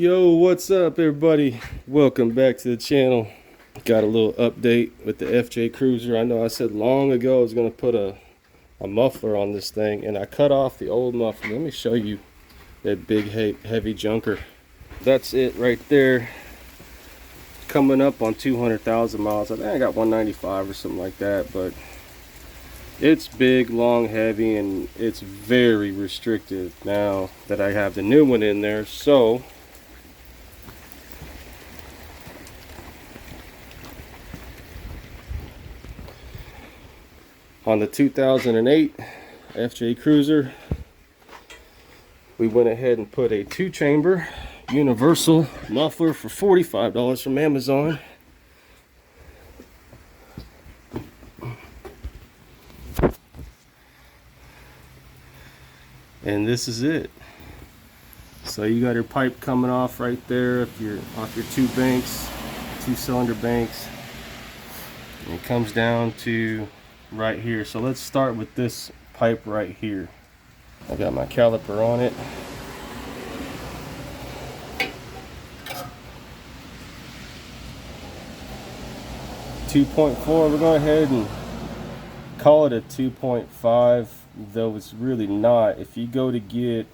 Yo, what's up everybody? Welcome back to the channel. Got a little update with the FJ Cruiser. I know I said long ago I was going to put a muffler on this thing, and I cut off the old muffler. Let me show you that big heavy junker. That's it right there. Coming up on 200,000 miles. I think I got 195 or something like that, but it's big, long, heavy, and it's very restricted now that I have the new one in there. So on the 2008 FJ Cruiser, we went ahead and put a 2-chamber universal muffler for $45 from Amazon. And this is it. So you got your pipe coming off right there if you're off your two cylinder banks. And it comes down to right here. So let's start with this pipe right here. I got my caliper on it. .4. We're going ahead and call it a 2.5, though it's really not. If you go to get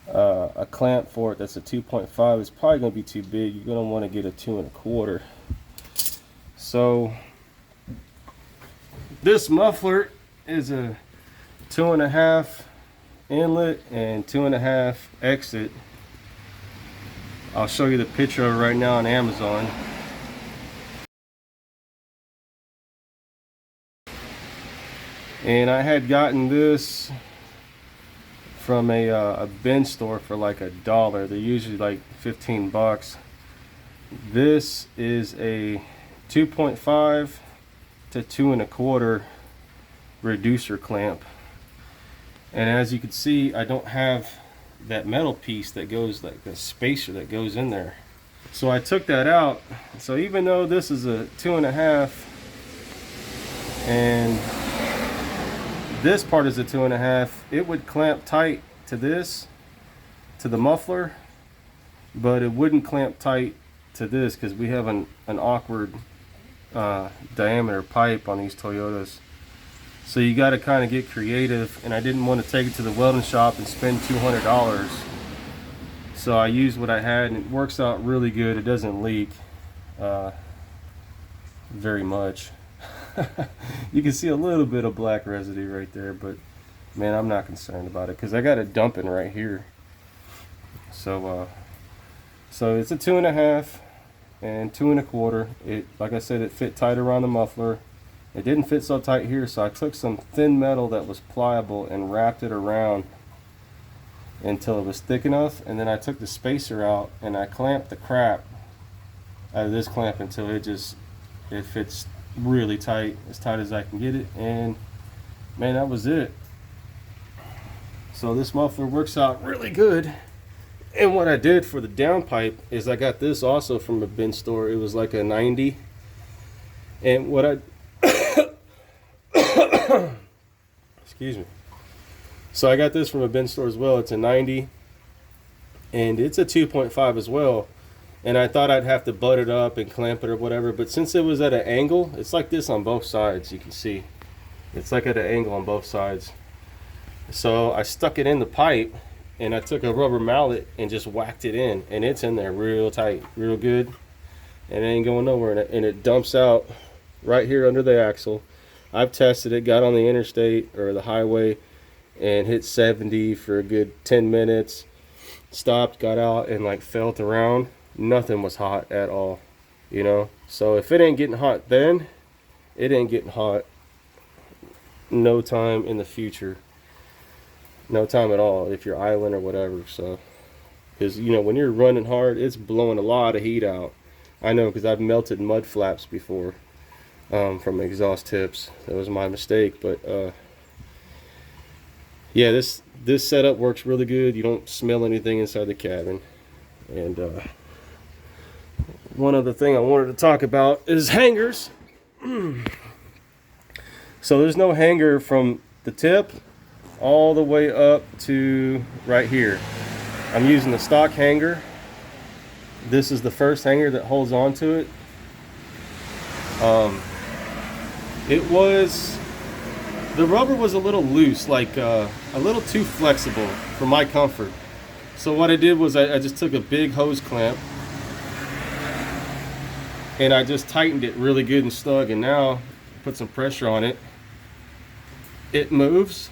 a clamp for it that's a 2.5, it's probably going to be too big. You're going to want to get a 2 1/4. So this muffler is a 2.5 inlet and 2.5 exit. I'll show you the picture of it right now on Amazon. And I had gotten this from a bin store for like $1. They're usually like 15 bucks. This is a 2.5 to 2 1/4 reducer clamp, and as you can see, I don't have that metal piece that goes, like the spacer that goes in there. So I took that out. So even though this is a 2.5 and this part is a 2.5, it would clamp tight to this, to the muffler, but it wouldn't clamp tight to this because we have an awkward diameter pipe on these Toyotas. So you got to kind of get creative, and I didn't want to take it to the welding shop and spend $200. So I used what I had, and it works out really good. It doesn't leak very much. You can see a little bit of black residue right there, but man, I'm not concerned about it because I got it dumping right here. So so it's a 2.5 and 2 1/4. It, like I said, it fit tight around the muffler. It didn't fit so tight here, so I took some thin metal that was pliable and wrapped it around until it was thick enough, and then I took the spacer out and I clamped the crap out of this clamp until it fits really tight, as tight as I can get it. And man, that was it. So this muffler works out really good. And what I did for the downpipe is I got this also from a bin store. It was like a 90. And what I excuse me. So I got this from a bin store as well. It's a 90 and it's a 2.5 as well. And I thought I'd have to butt it up and clamp it or whatever, but since it was at an angle, it's like this on both sides. You can see it's like at an angle on both sides. So I stuck it in the pipe, and I took a rubber mallet and just whacked it in, and it's in there real tight, real good, and it ain't going nowhere. And it dumps out right here under the axle. I've tested it, got on the interstate or the highway and hit 70 for a good 10 minutes, stopped, got out, and like felt around. Nothing was hot at all, you know. So if it ain't getting hot then, it ain't getting hot no time in the future, no time at all if you're idling or whatever. So because, you know, when you're running hard, it's blowing a lot of heat out. I know, because I've melted mud flaps before from exhaust tips. That was my mistake. But yeah, this setup works really good. You don't smell anything inside the cabin. And one other thing I wanted to talk about is hangers. So there's no hanger from the tip all the way up to right here. I'm using the stock hanger. This is the first hanger that holds on to it. The rubber was a little loose, like a little too flexible for my comfort. So what I did was I just took a big hose clamp and I just tightened it really good and snug, and now put some pressure on it. It moves,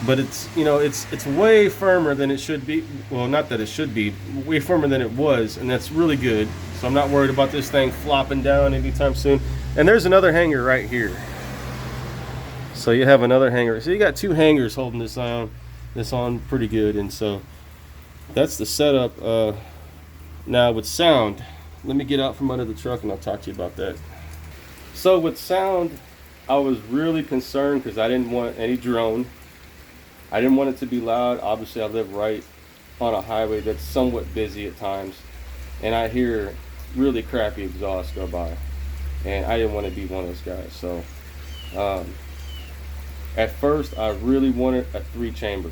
but it's, you know, it's way firmer than it should be. Well, not that it should be, way firmer than it was, and that's really good. So I'm not worried about this thing flopping down anytime soon. And there's another hanger right here. So you have another hanger. So you got two hangers holding this on pretty good. And so that's the setup. Now with sound, let me get out from under the truck and I'll talk to you about that. So with sound, I was really concerned because I didn't want any drone. I didn't want it to be loud. Obviously I live right on a highway that's somewhat busy at times, and I hear really crappy exhaust go by, and I didn't want to be one of those guys. So at first I really wanted a 3-chamber.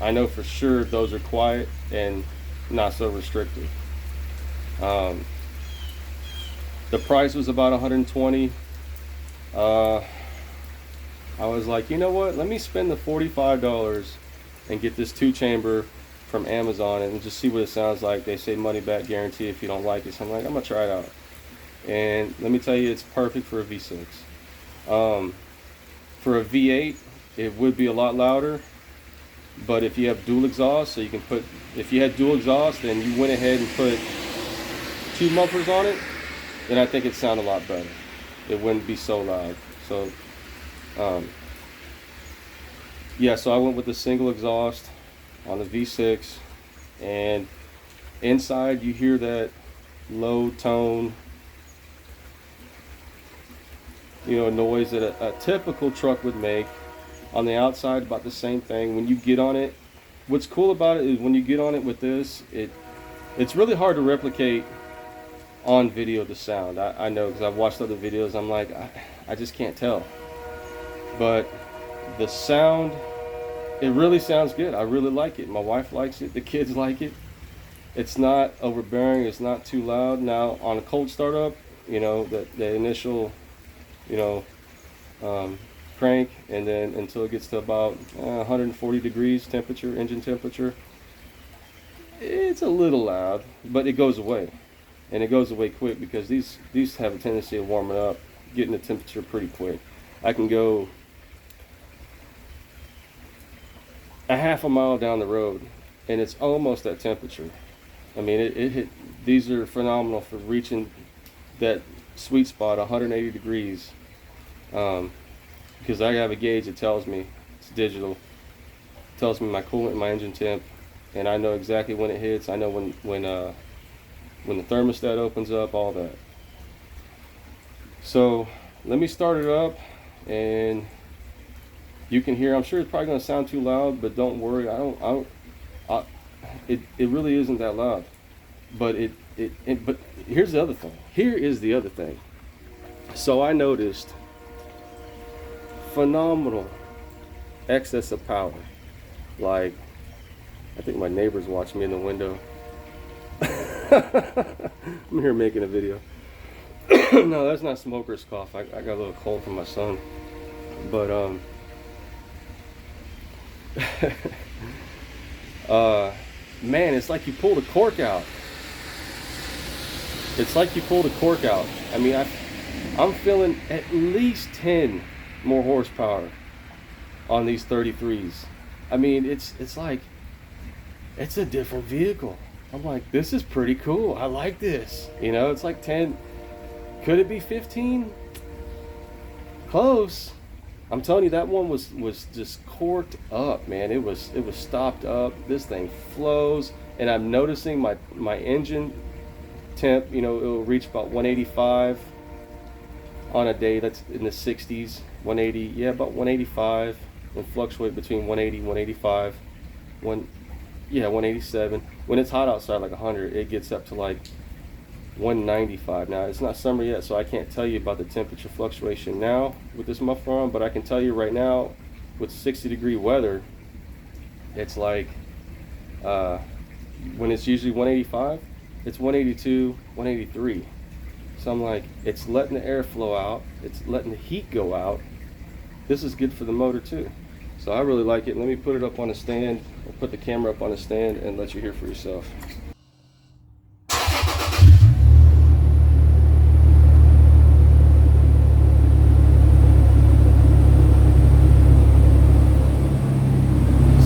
I know for sure those are quiet and not so restrictive. The price was about 120. I was like, you know what, let me spend the $45 and get this 2-chamber from Amazon and just see what it sounds like. They say money back guarantee if you don't like it. So I'm like, I'm gonna try it out. And let me tell you, it's perfect for a V6. For a V8, it would be a lot louder, but if you have dual exhaust, so you can put, if you had dual exhaust and you went ahead and put 2 mufflers on it, then I think it'd sound a lot better. It wouldn't be so loud. So yeah, so I went with the single exhaust on the V6, and inside you hear that low tone, you know, noise that a typical truck would make. On the outside, about the same thing. When you get on it, what's cool about it is when you get on it with this, it's really hard to replicate on video the sound. I know, because I've watched other videos. I'm like, I just can't tell. But the sound, it really sounds good. I really like it. My wife likes it. The kids like it. It's not overbearing. It's not too loud. Now on a cold startup, you know, the initial, you know, crank, and then until it gets to about 140 degrees temperature, engine temperature, it's a little loud, but it goes away. And it goes away quick because these have a tendency of warming up, getting the temperature pretty quick. I can go a half a mile down the road and it's almost that temperature. I mean, it hit, these are phenomenal for reaching that sweet spot, 180 degrees. Because I have a gauge that tells me, it's digital, it tells me my coolant and my engine temp, and I know exactly when it hits. I know when the thermostat opens up, all that. So let me start it up, and you can hear, I'm sure it's probably going to sound too loud, but don't worry, it really isn't that loud. But but here's the other thing. Here is the other thing. So I noticed phenomenal excess of power. Like, I think my neighbor's watching me in the window. I'm here making a video. No, that's not smoker's cough. I got a little cold from my son. But man, it's like you pulled a cork out. It's like you pulled a cork out. I mean, I'm feeling at least 10 more horsepower on these 33s. I mean, it's like, it's a different vehicle. I'm like, this is pretty cool. I like this. You know, it's like 10. Could it be 15? Close. I'm telling you, that one was just corked up, man. It was stopped up. This thing flows, and I'm noticing my engine temp, you know, it will reach about 185 on a day that's in the 60s. 180, yeah, about 185, and fluctuate between 180, 185, 187. When it's hot outside, like 100, it gets up to like 195. Now it's not summer yet, so I can't tell you about the temperature fluctuation now with this muffler on, but I can tell you right now, with 60-degree weather, it's like when it's usually 185, it's 182, 183. So I'm like, it's letting the air flow out, it's letting the heat go out. This is good for the motor too. So I really like it. Let me put it up on a stand, or put the camera up on a stand and let you hear for yourself.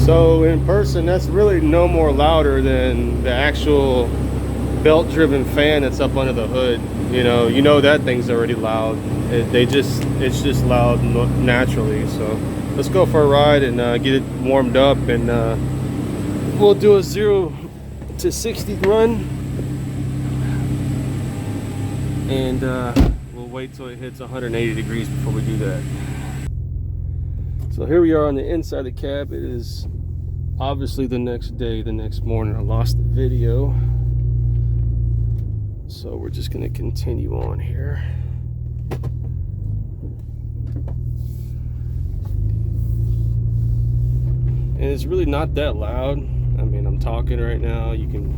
So in person, that's really no more louder than the actual belt-driven fan that's up under the hood. You know that thing's already loud. It's just loud naturally. So let's go for a ride and get it warmed up, and we'll do a 0 to 60 run, and we'll wait till it hits 180 degrees before we do that. So here we are on the inside of the cab. It is obviously the next day, the next morning. I lost the video, so we're just gonna continue on here. And it's really not that loud. I mean, I'm talking right now. You can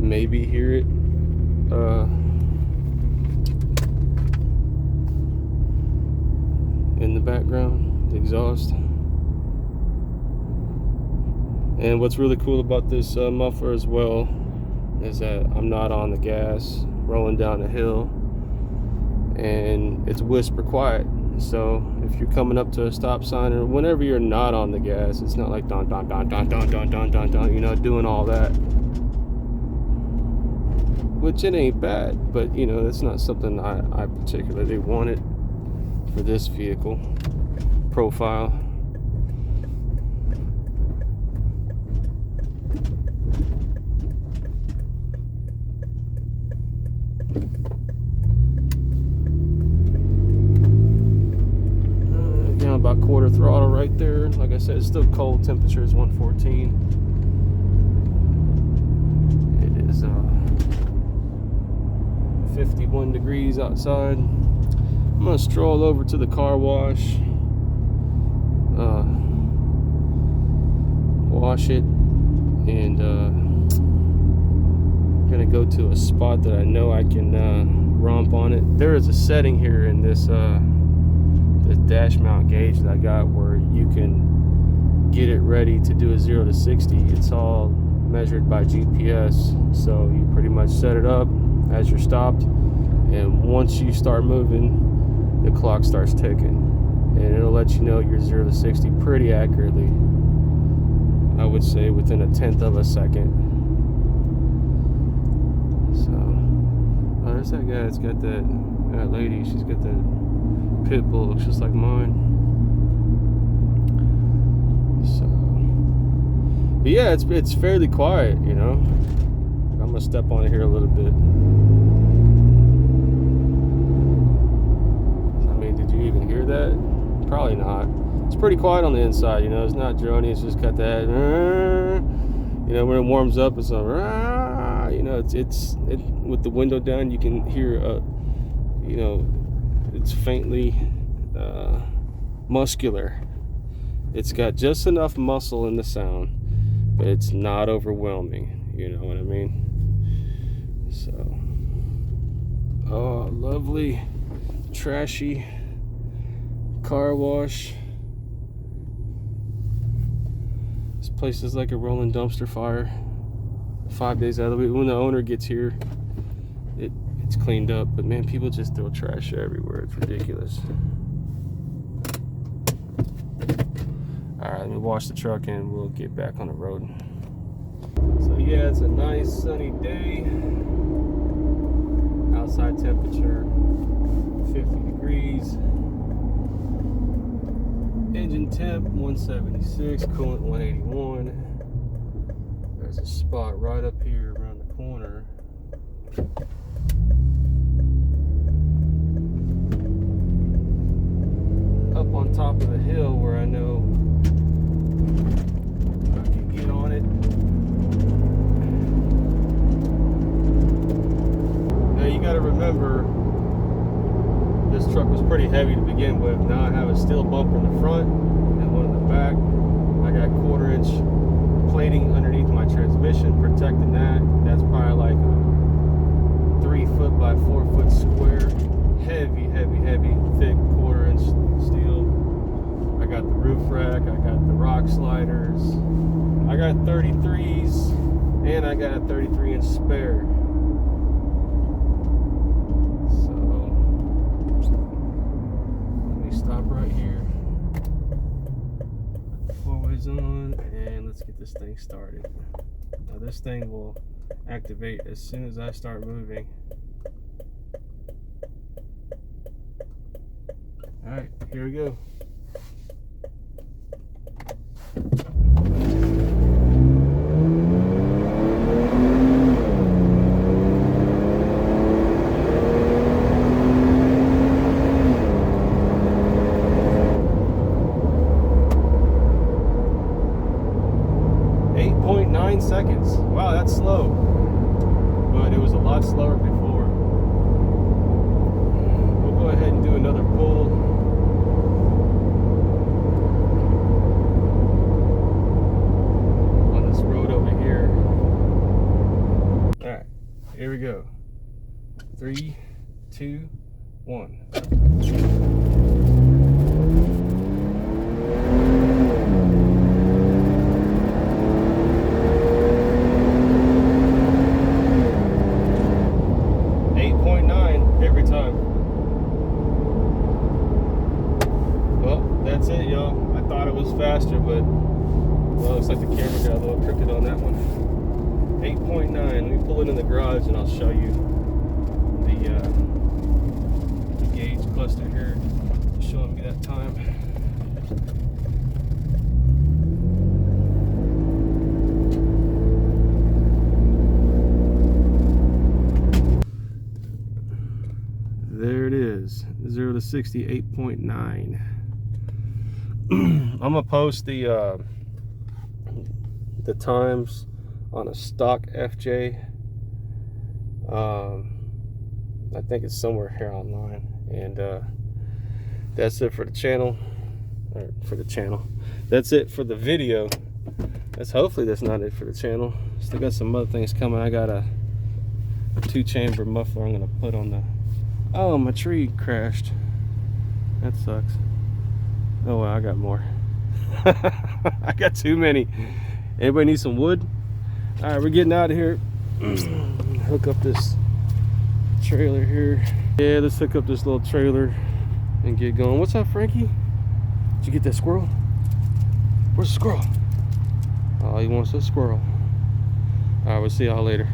maybe hear it. In the background, the exhaust. And what's really cool about this muffler as well is that I'm not on the gas rolling down the hill, and it's whisper quiet. So if you're coming up to a stop sign, or whenever you're not on the gas, it's not like don don don don don don don don don, you know, doing all that. Which it ain't bad, but you know, that's not something I particularly wanted for this vehicle profile. Down about quarter throttle right there. Like I said, it's still cold. Temperature is 114. It is 51 degrees outside. I'm gonna stroll over to the car wash, wash it, and I'm gonna go to a spot that I know I can romp on it. There is a setting here in this dash mount gauge that I got where you can get it ready to do a 0 to 60. It's all measured by GPS, so you pretty much set it up as you're stopped, and once you start moving, the clock starts ticking, and it'll let you know your 0 to 60 pretty accurately. I would say within a 1/10 of a second. So, there's that guy that's got that lady, she's got that pit bull, looks just like mine. So, but yeah, it's fairly quiet, you know. I'm gonna step on it here a little bit. Even hear that? Probably not. It's pretty quiet on the inside, you know. It's not drony. It's just got that, you know, when it warms up, it's like, you know, it's with the window down, you can hear, you know, it's faintly muscular. It's got just enough muscle in the sound, but it's not overwhelming. You know what I mean? So, oh, lovely, trashy car wash. This place is like a rolling dumpster fire 5 days out of the week. When the owner gets here, it's cleaned up, but man, people just throw trash everywhere. It's ridiculous. Alright, let me wash the truck and we'll get back on the road. So yeah, it's a nice sunny day. Outside temperature 50 degrees. Engine temp 176, coolant 181. There's a spot right up here around the corner. Up on top of the hill where I know I can get on it. Now you gotta remember, this truck was pretty heavy to begin with. Now I have a steel bumper in the front and one in the back. I got 1/4-inch plating underneath my transmission, protecting that. That's probably like a 3 foot by 4 foot square. Heavy, thick 1/4-inch steel. I got the roof rack, I got the rock sliders, I got 33s, and I got a 33-inch spare. So let me stop right here. Put the 4-ways on, and let's get this thing started. Now this thing will activate as soon as I start moving. Alright, here we go. Seconds. Wow, that's slow. But it was a lot slower before. We'll go ahead and do another pull. On this road over here. Alright, here we go. 3, 2, 1. 8.9 every time. Well, that's it, y'all. I thought it was faster, but well, looks like the camera got a little crooked on that one. 8.9. Let me pull it in the garage and I'll show you the gauge cluster here, showing me that time. There it is, 0 to 60, 8.9. I'm gonna post the times on a stock FJ. I think it's somewhere here online, and that's it for the channel. That's it for the video. Hopefully that's not it for the channel. Still got some other things coming. I got a 2-chamber muffler I'm gonna put on the. Oh, my tree crashed. That sucks. Oh well, I got more. I got too many. Anybody need some wood? All right, we're getting out of here. Hook up this trailer here. Yeah, let's hook up this little trailer and get going. What's up, Frankie? Did you get that squirrel? Where's the squirrel? Oh, he wants a squirrel. All right, we'll see y'all later.